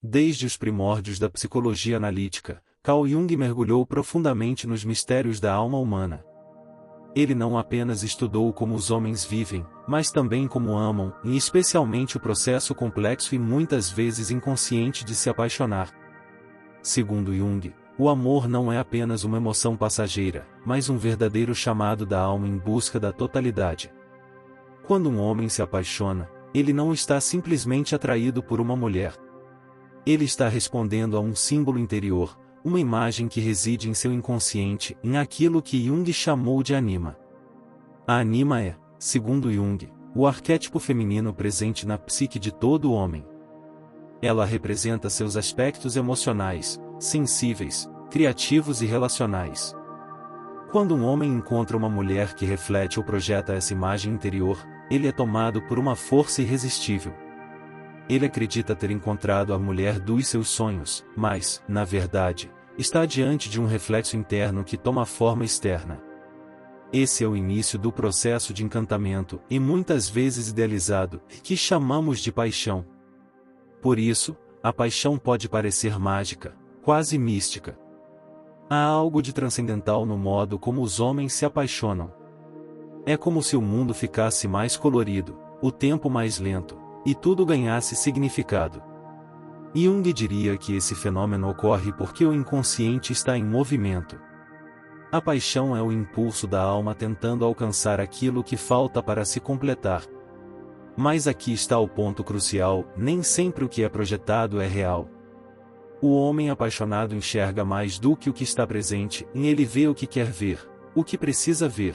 Desde os primórdios da psicologia analítica, Carl Jung mergulhou profundamente nos mistérios da alma humana. Ele não apenas estudou como os homens vivem, mas também como amam, e especialmente o processo complexo e muitas vezes inconsciente de se apaixonar. Segundo Jung, o amor não é apenas uma emoção passageira, mas um verdadeiro chamado da alma em busca da totalidade. Quando um homem se apaixona, ele não está simplesmente atraído por uma mulher. Ele está respondendo a um símbolo interior, uma imagem que reside em seu inconsciente, em aquilo que Jung chamou de anima. A anima é, segundo Jung, o arquétipo feminino presente na psique de todo homem. Ela representa seus aspectos emocionais, sensíveis, criativos e relacionais. Quando um homem encontra uma mulher que reflete ou projeta essa imagem interior, ele é tomado por uma força irresistível. Ele acredita ter encontrado a mulher dos seus sonhos, mas, na verdade, está diante de um reflexo interno que toma forma externa. Esse é o início do processo de encantamento, e muitas vezes idealizado, que chamamos de paixão. Por isso, a paixão pode parecer mágica, quase mística. Há algo de transcendental no modo como os homens se apaixonam. É como se o mundo ficasse mais colorido, o tempo mais lento, e tudo ganhasse significado. Jung diria que esse fenômeno ocorre porque o inconsciente está em movimento. A paixão é o impulso da alma tentando alcançar aquilo que falta para se completar. Mas aqui está o ponto crucial: nem sempre o que é projetado é real. O homem apaixonado enxerga mais do que o que está presente, e ele vê o que quer ver, o que precisa ver.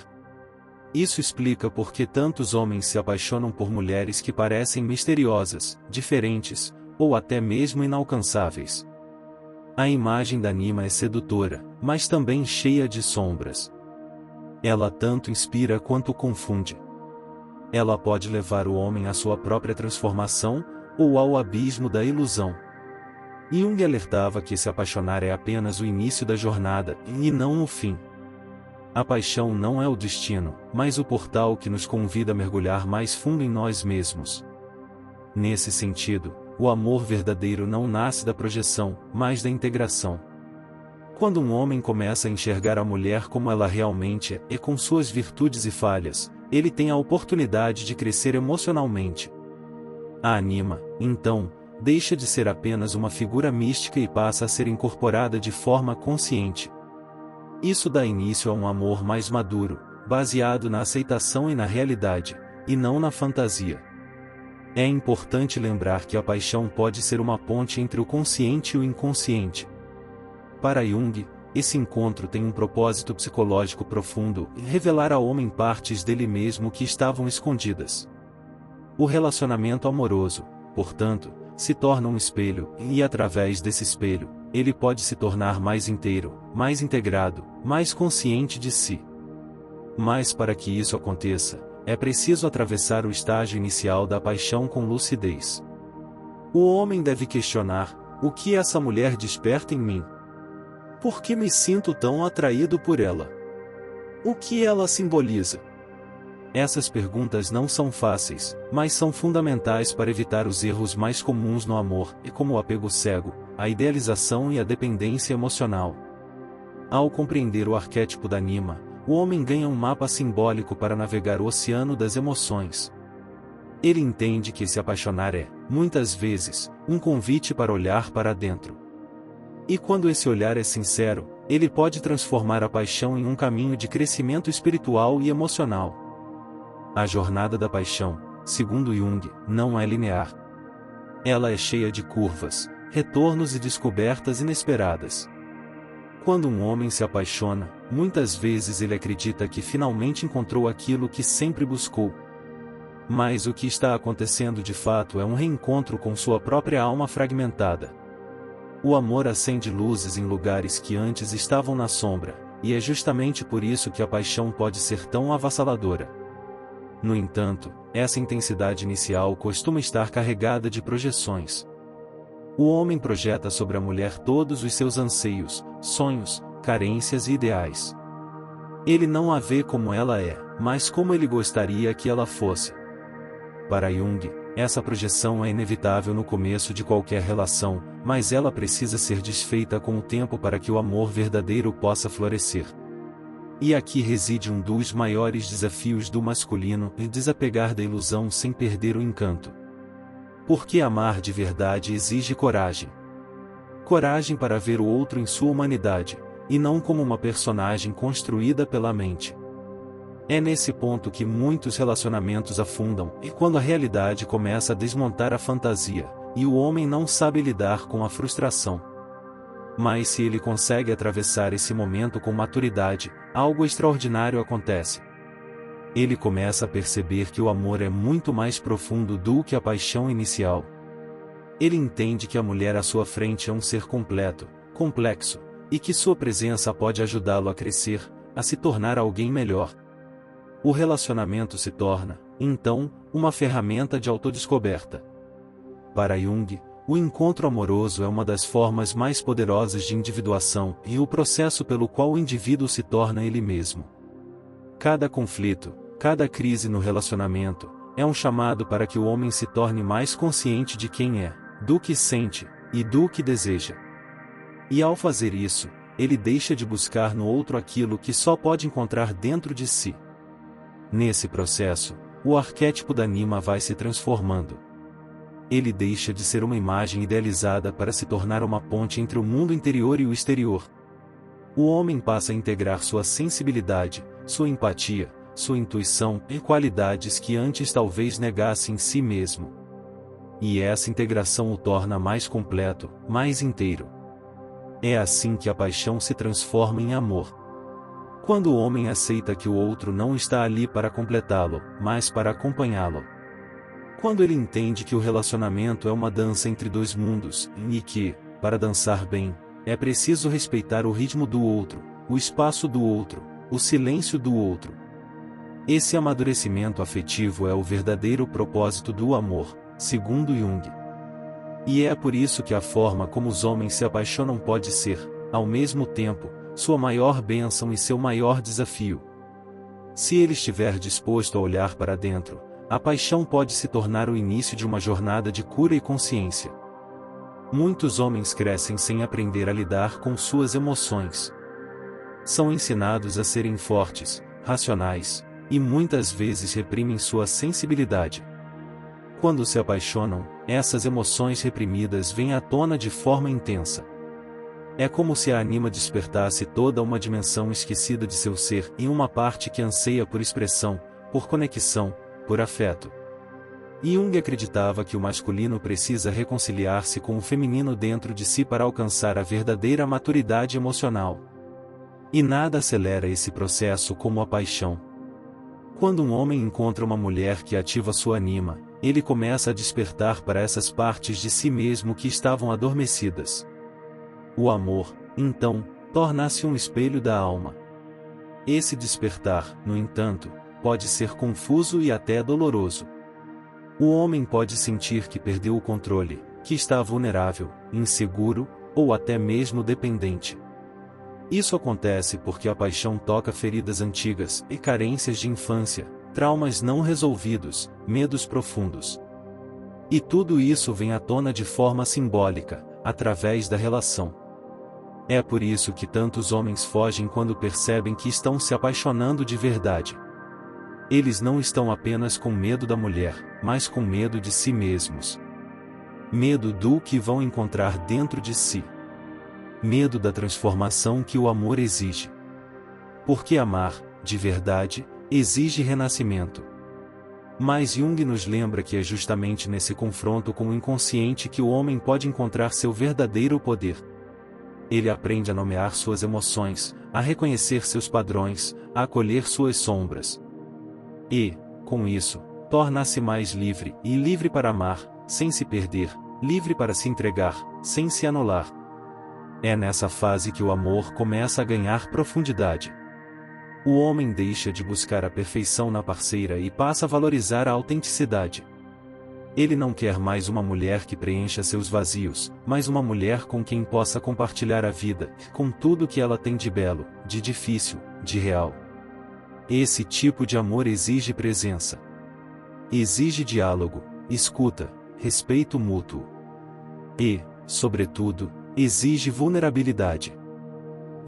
Isso explica por que tantos homens se apaixonam por mulheres que parecem misteriosas, diferentes, ou até mesmo inalcançáveis. A imagem da anima é sedutora, mas também cheia de sombras. Ela tanto inspira quanto confunde. Ela pode levar o homem à sua própria transformação, ou ao abismo da ilusão. Jung alertava que se apaixonar é apenas o início da jornada, e não o fim. A paixão não é o destino, mas o portal que nos convida a mergulhar mais fundo em nós mesmos. Nesse sentido, o amor verdadeiro não nasce da projeção, mas da integração. Quando um homem começa a enxergar a mulher como ela realmente é, e com suas virtudes e falhas, ele tem a oportunidade de crescer emocionalmente. A anima, então, deixa de ser apenas uma figura mística e passa a ser incorporada de forma consciente. Isso dá início a um amor mais maduro, baseado na aceitação e na realidade, e não na fantasia. É importante lembrar que a paixão pode ser uma ponte entre o consciente e o inconsciente. Para Jung, esse encontro tem um propósito psicológico profundo: revelar ao homem partes dele mesmo que estavam escondidas. O relacionamento amoroso, portanto, se torna um espelho, e através desse espelho, ele pode se tornar mais inteiro, mais integrado, mais consciente de si. Mas para que isso aconteça, é preciso atravessar o estágio inicial da paixão com lucidez. O homem deve questionar: o que essa mulher desperta em mim? Por que me sinto tão atraído por ela? O que ela simboliza? Essas perguntas não são fáceis, mas são fundamentais para evitar os erros mais comuns no amor, como o apego cego, a idealização e a dependência emocional. Ao compreender o arquétipo da anima, o homem ganha um mapa simbólico para navegar o oceano das emoções. Ele entende que se apaixonar é, muitas vezes, um convite para olhar para dentro. E quando esse olhar é sincero, ele pode transformar a paixão em um caminho de crescimento espiritual e emocional. A jornada da paixão, segundo Jung, não é linear. Ela é cheia de curvas, retornos e descobertas inesperadas. Quando um homem se apaixona, muitas vezes ele acredita que finalmente encontrou aquilo que sempre buscou. Mas o que está acontecendo de fato é um reencontro com sua própria alma fragmentada. O amor acende luzes em lugares que antes estavam na sombra, e é justamente por isso que a paixão pode ser tão avassaladora. No entanto, essa intensidade inicial costuma estar carregada de projeções. O homem projeta sobre a mulher todos os seus anseios, sonhos, carências e ideais. Ele não a vê como ela é, mas como ele gostaria que ela fosse. Para Jung, essa projeção é inevitável no começo de qualquer relação, mas ela precisa ser desfeita com o tempo para que o amor verdadeiro possa florescer. E aqui reside um dos maiores desafios do masculino, em desapegar da ilusão sem perder o encanto. Porque amar de verdade exige coragem. Coragem para ver o outro em sua humanidade, e não como uma personagem construída pela mente. É nesse ponto que muitos relacionamentos afundam, e quando a realidade começa a desmontar a fantasia, e o homem não sabe lidar com a frustração. Mas se ele consegue atravessar esse momento com maturidade, algo extraordinário acontece. Ele começa a perceber que o amor é muito mais profundo do que a paixão inicial. Ele entende que a mulher à sua frente é um ser completo, complexo, e que sua presença pode ajudá-lo a crescer, a se tornar alguém melhor. O relacionamento se torna, então, uma ferramenta de autodescoberta. Para Jung, o encontro amoroso é uma das formas mais poderosas de individuação e o processo pelo qual o indivíduo se torna ele mesmo. Cada conflito, cada crise no relacionamento, é um chamado para que o homem se torne mais consciente de quem é, do que sente, e do que deseja. E ao fazer isso, ele deixa de buscar no outro aquilo que só pode encontrar dentro de si. Nesse processo, o arquétipo da Nima vai se transformando. Ele deixa de ser uma imagem idealizada para se tornar uma ponte entre o mundo interior e o exterior. O homem passa a integrar sua sensibilidade, sua empatia, sua intuição e qualidades que antes talvez negasse em si mesmo. E essa integração o torna mais completo, mais inteiro. É assim que a paixão se transforma em amor. Quando o homem aceita que o outro não está ali para completá-lo, mas para acompanhá-lo. Quando ele entende que o relacionamento é uma dança entre dois mundos, e que, para dançar bem, é preciso respeitar o ritmo do outro, o espaço do outro, o silêncio do outro. Esse amadurecimento afetivo é o verdadeiro propósito do amor, segundo Jung. E é por isso que a forma como os homens se apaixonam pode ser, ao mesmo tempo, sua maior bênção e seu maior desafio. Se ele estiver disposto a olhar para dentro, a paixão pode se tornar o início de uma jornada de cura e consciência. Muitos homens crescem sem aprender a lidar com suas emoções. São ensinados a serem fortes, racionais, e muitas vezes reprimem sua sensibilidade. Quando se apaixonam, essas emoções reprimidas vêm à tona de forma intensa. É como se a Nima despertasse toda uma dimensão esquecida de seu ser e uma parte que anseia por expressão, por conexão, por afeto. Jung acreditava que o masculino precisa reconciliar-se com o feminino dentro de si para alcançar a verdadeira maturidade emocional. E nada acelera esse processo como a paixão. Quando um homem encontra uma mulher que ativa sua Nima, ele começa a despertar para essas partes de si mesmo que estavam adormecidas. O amor, então, torna-se um espelho da alma. Esse despertar, no entanto, pode ser confuso e até doloroso. O homem pode sentir que perdeu o controle, que está vulnerável, inseguro, ou até mesmo dependente. Isso acontece porque a paixão toca feridas antigas e carências de infância, traumas não resolvidos, medos profundos. E tudo isso vem à tona de forma simbólica, através da relação. É por isso que tantos homens fogem quando percebem que estão se apaixonando de verdade. Eles não estão apenas com medo da mulher, mas com medo de si mesmos. Medo do que vão encontrar dentro de si. Medo da transformação que o amor exige. Porque amar, de verdade, exige renascimento. Mas Jung nos lembra que é justamente nesse confronto com o inconsciente que o homem pode encontrar seu verdadeiro poder. Ele aprende a nomear suas emoções, a reconhecer seus padrões, a acolher suas sombras. E, com isso, torna-se mais livre, e livre para amar, sem se perder, livre para se entregar, sem se anular. É nessa fase que o amor começa a ganhar profundidade. O homem deixa de buscar a perfeição na parceira e passa a valorizar a autenticidade. Ele não quer mais uma mulher que preencha seus vazios, mas uma mulher com quem possa compartilhar a vida, com tudo que ela tem de belo, de difícil, de real. Esse tipo de amor exige presença. Exige diálogo, escuta, respeito mútuo. E, sobretudo, exige vulnerabilidade.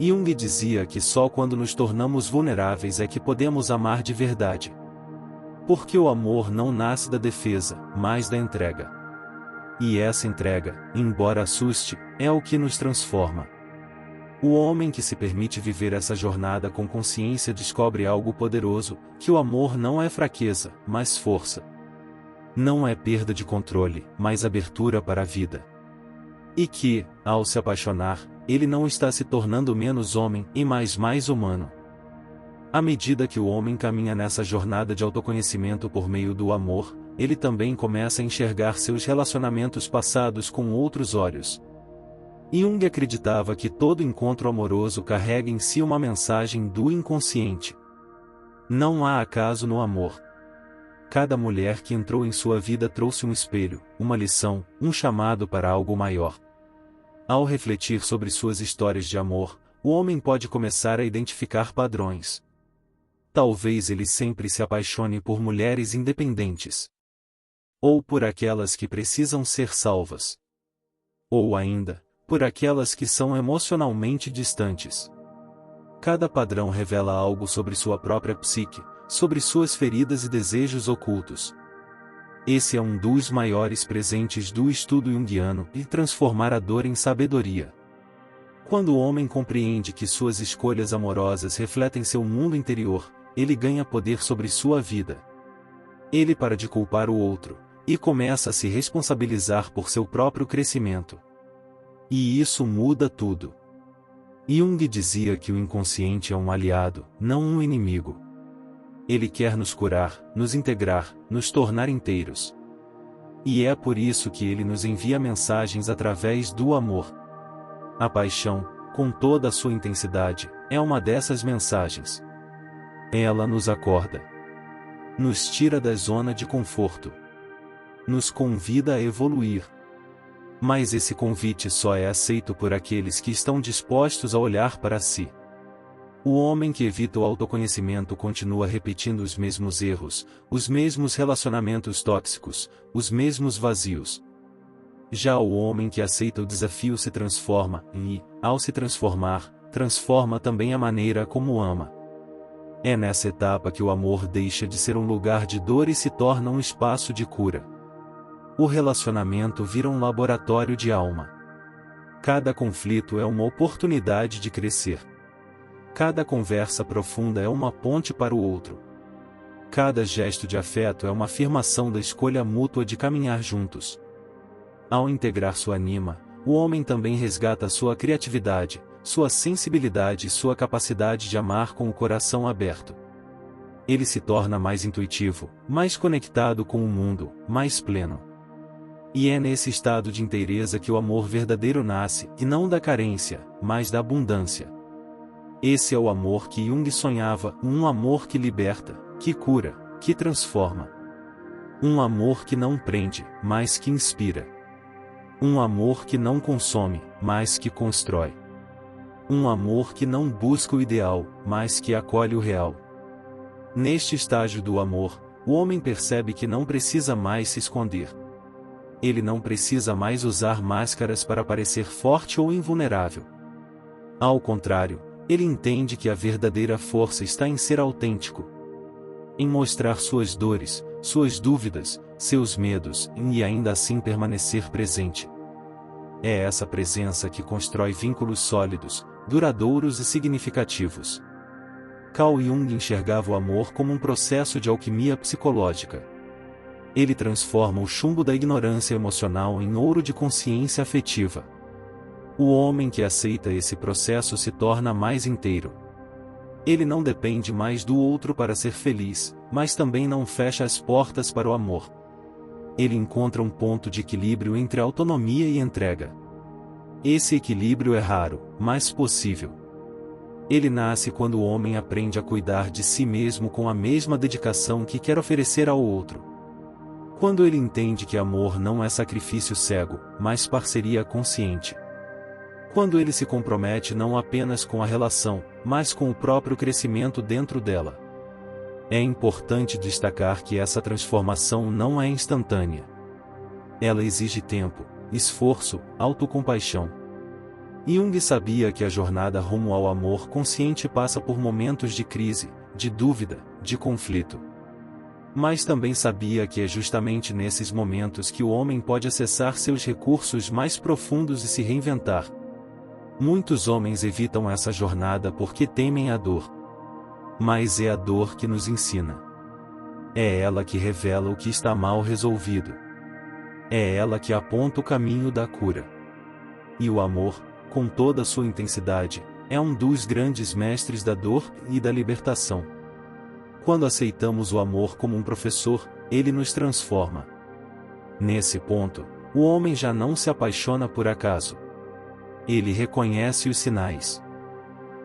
Jung dizia que só quando nos tornamos vulneráveis é que podemos amar de verdade. Porque o amor não nasce da defesa, mas da entrega. E essa entrega, embora assuste, é o que nos transforma. O homem que se permite viver essa jornada com consciência descobre algo poderoso, que o amor não é fraqueza, mas força. Não é perda de controle, mas abertura para a vida. E que, ao se apaixonar, ele não está se tornando menos homem e mais humano. À medida que o homem caminha nessa jornada de autoconhecimento por meio do amor, ele também começa a enxergar seus relacionamentos passados com outros olhos. Jung acreditava que todo encontro amoroso carrega em si uma mensagem do inconsciente. Não há acaso no amor. Cada mulher que entrou em sua vida trouxe um espelho, uma lição, um chamado para algo maior. Ao refletir sobre suas histórias de amor, o homem pode começar a identificar padrões. Talvez ele sempre se apaixone por mulheres independentes. Ou por aquelas que precisam ser salvas. Ou ainda, por aquelas que são emocionalmente distantes. Cada padrão revela algo sobre sua própria psique, sobre suas feridas e desejos ocultos. Esse é um dos maiores presentes do estudo junguiano e transformar a dor em sabedoria. Quando o homem compreende que suas escolhas amorosas refletem seu mundo interior, ele ganha poder sobre sua vida. Ele para de culpar o outro, e começa a se responsabilizar por seu próprio crescimento. E isso muda tudo. Jung dizia que o inconsciente é um aliado, não um inimigo. Ele quer nos curar, nos integrar, nos tornar inteiros. E é por isso que ele nos envia mensagens através do amor. A paixão, com toda a sua intensidade, é uma dessas mensagens. Ela nos acorda. Nos tira da zona de conforto. Nos convida a evoluir. Mas esse convite só é aceito por aqueles que estão dispostos a olhar para si. O homem que evita o autoconhecimento continua repetindo os mesmos erros, os mesmos relacionamentos tóxicos, os mesmos vazios. Já o homem que aceita o desafio se transforma, e, ao se transformar, transforma também a maneira como ama. É nessa etapa que o amor deixa de ser um lugar de dor e se torna um espaço de cura. O relacionamento vira um laboratório de alma. Cada conflito é uma oportunidade de crescer. Cada conversa profunda é uma ponte para o outro. Cada gesto de afeto é uma afirmação da escolha mútua de caminhar juntos. Ao integrar sua anima, o homem também resgata sua criatividade, sua sensibilidade e sua capacidade de amar com o coração aberto. Ele se torna mais intuitivo, mais conectado com o mundo, mais pleno. E é nesse estado de inteireza que o amor verdadeiro nasce, e não da carência, mas da abundância. Esse é o amor que Jung sonhava, um amor que liberta, que cura, que transforma. Um amor que não prende, mas que inspira. Um amor que não consome, mas que constrói. Um amor que não busca o ideal, mas que acolhe o real. Neste estágio do amor, o homem percebe que não precisa mais se esconder. Ele não precisa mais usar máscaras para parecer forte ou invulnerável. Ao contrário, ele entende que a verdadeira força está em ser autêntico. Em mostrar suas dores, suas dúvidas, seus medos, e ainda assim permanecer presente. É essa presença que constrói vínculos sólidos, duradouros e significativos. Carl Jung enxergava o amor como um processo de alquimia psicológica. Ele transforma o chumbo da ignorância emocional em ouro de consciência afetiva. O homem que aceita esse processo se torna mais inteiro. Ele não depende mais do outro para ser feliz, mas também não fecha as portas para o amor. Ele encontra um ponto de equilíbrio entre autonomia e entrega. Esse equilíbrio é raro, mas possível. Ele nasce quando o homem aprende a cuidar de si mesmo com a mesma dedicação que quer oferecer ao outro. Quando ele entende que amor não é sacrifício cego, mas parceria consciente. Quando ele se compromete não apenas com a relação, mas com o próprio crescimento dentro dela. É importante destacar que essa transformação não é instantânea. Ela exige tempo, esforço, autocompaixão. Jung sabia que a jornada rumo ao amor consciente passa por momentos de crise, de dúvida, de conflito. Mas também sabia que é justamente nesses momentos que o homem pode acessar seus recursos mais profundos e se reinventar. Muitos homens evitam essa jornada porque temem a dor. Mas é a dor que nos ensina. É ela que revela o que está mal resolvido. É ela que aponta o caminho da cura. E o amor, com toda a sua intensidade, é um dos grandes mestres da dor e da libertação. Quando aceitamos o amor como um professor, ele nos transforma. Nesse ponto, o homem já não se apaixona por acaso. Ele reconhece os sinais.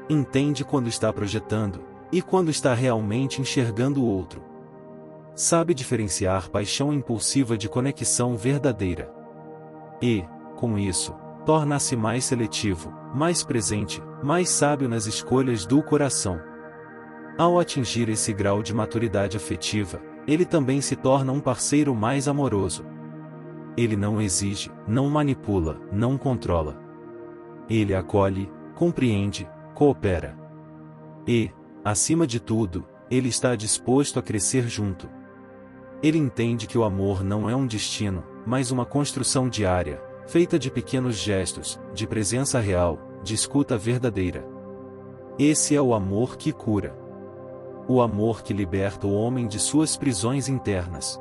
Entende quando está projetando, e quando está realmente enxergando o outro. Sabe diferenciar paixão impulsiva de conexão verdadeira. E, com isso, torna-se mais seletivo, mais presente, mais sábio nas escolhas do coração. Ao atingir esse grau de maturidade afetiva, ele também se torna um parceiro mais amoroso. Ele não exige, não manipula, não controla. Ele acolhe, compreende, coopera. E, acima de tudo, ele está disposto a crescer junto. Ele entende que o amor não é um destino, mas uma construção diária, feita de pequenos gestos, de presença real, de escuta verdadeira. Esse é o amor que cura. O amor que liberta o homem de suas prisões internas.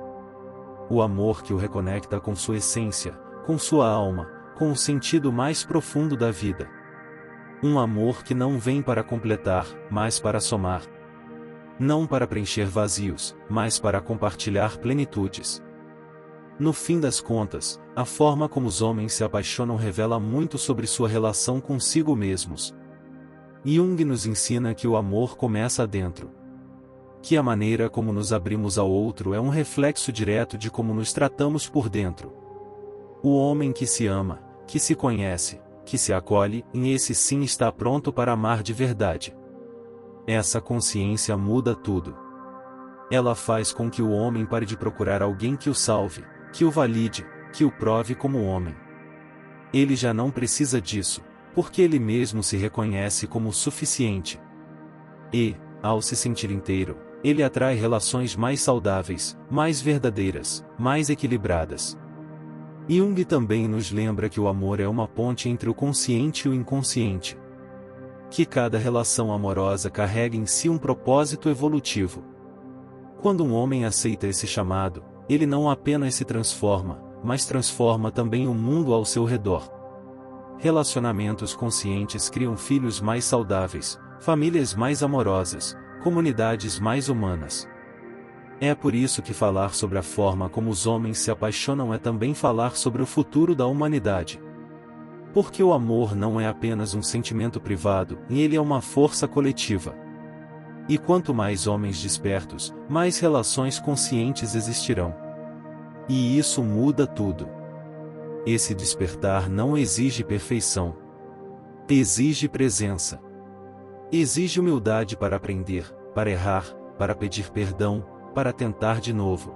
O amor que o reconecta com sua essência, com sua alma, com o sentido mais profundo da vida. Um amor que não vem para completar, mas para somar. Não para preencher vazios, mas para compartilhar plenitudes. No fim das contas, a forma como os homens se apaixonam revela muito sobre sua relação consigo mesmos. Jung nos ensina que o amor começa dentro. Que a maneira como nos abrimos ao outro é um reflexo direto de como nos tratamos por dentro. O homem que se ama, que se conhece, que se acolhe, e esse sim está pronto para amar de verdade. Essa consciência muda tudo. Ela faz com que o homem pare de procurar alguém que o salve, que o valide, que o prove como homem. Ele já não precisa disso, porque ele mesmo se reconhece como suficiente. E, ao se sentir inteiro, ele atrai relações mais saudáveis, mais verdadeiras, mais equilibradas. Jung também nos lembra que o amor é uma ponte entre o consciente e o inconsciente. Que cada relação amorosa carrega em si um propósito evolutivo. Quando um homem aceita esse chamado, ele não apenas se transforma, mas transforma também o mundo ao seu redor. Relacionamentos conscientes criam filhos mais saudáveis, famílias mais amorosas, comunidades mais humanas. É por isso que falar sobre a forma como os homens se apaixonam é também falar sobre o futuro da humanidade. Porque o amor não é apenas um sentimento privado, e ele é uma força coletiva. E quanto mais homens despertos, mais relações conscientes existirão. E isso muda tudo. Esse despertar não exige perfeição. Exige presença. Exige humildade para aprender, para errar, para pedir perdão, para tentar de novo.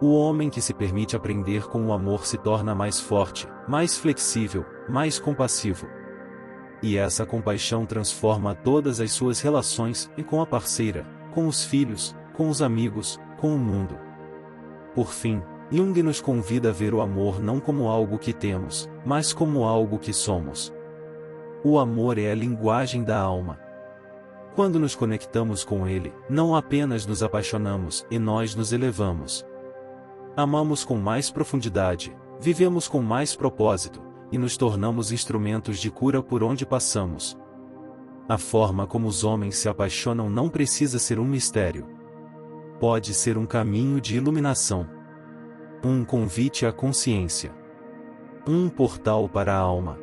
O homem que se permite aprender com o amor se torna mais forte, mais flexível, mais compassivo. E essa compaixão transforma todas as suas relações, e com a parceira, com os filhos, com os amigos, com o mundo. Por fim, Jung nos convida a ver o amor não como algo que temos, mas como algo que somos. O amor é a linguagem da alma. Quando nos conectamos com ele, não apenas nos apaixonamos, e nós nos elevamos. Amamos com mais profundidade, vivemos com mais propósito, e nos tornamos instrumentos de cura por onde passamos. A forma como os homens se apaixonam não precisa ser um mistério. Pode ser um caminho de iluminação. Um convite à consciência. Um portal para a alma.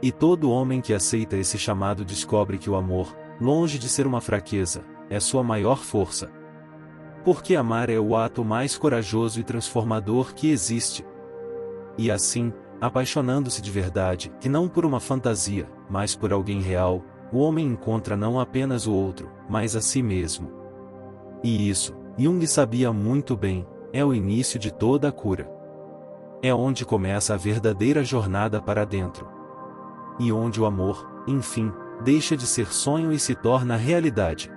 E todo homem que aceita esse chamado descobre que o amor, longe de ser uma fraqueza, é sua maior força. Porque amar é o ato mais corajoso e transformador que existe. E assim, apaixonando-se de verdade, e não por uma fantasia, mas por alguém real, o homem encontra não apenas o outro, mas a si mesmo. E isso, Jung sabia muito bem, é o início de toda a cura. É onde começa a verdadeira jornada para dentro. E onde o amor, enfim, deixa de ser sonho e se torna realidade.